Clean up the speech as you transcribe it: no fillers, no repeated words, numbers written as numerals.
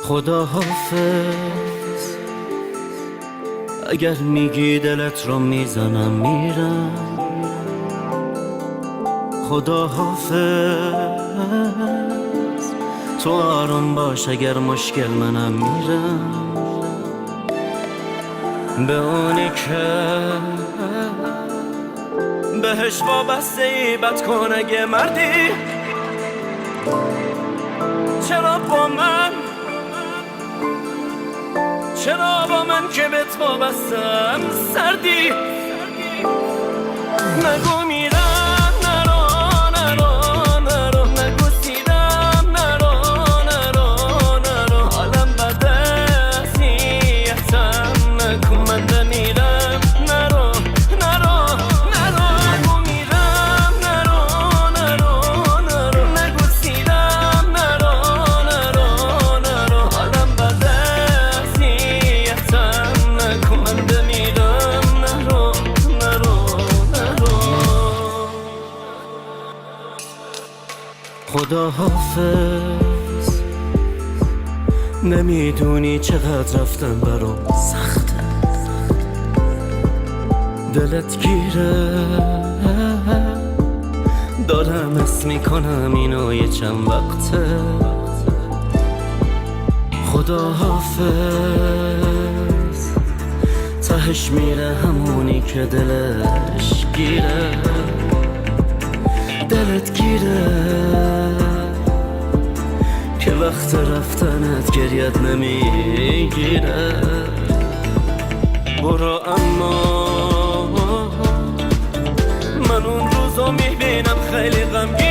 خدا حافظ، اگر میگی دلت رو میزنم میرم. خدا حافظ، تو آروم باش اگر مشکل منم میرم. به اونی که بهش وابسته ای بد کن اگه مردی. چرا با من که بهت وابستم سردی؟ نگو میرم، نرو نرو نرو، نگو سیرم، نرو نرو نرو. حالم بده سیحتم نکن، من بمیرم. نرو نرو نرو، نگو میرم، نرو نرو نرو، نگو سیرم، نرو نرو نرو. حالم بده سیحتم نکن، من بمیرم. نرو نرو نرو. خدا حافظ، نمیدونی چقدر رفتن برام سخته. دلت گیره، دارم حس میکنم اینو یه چند وقته. خدا حافظ، تهش میره همونی که دلش گیره. دلت گیره که وقت رفتنت گریت نمیگیره. برو اما من اون روزو میبینم خیلی غمگین.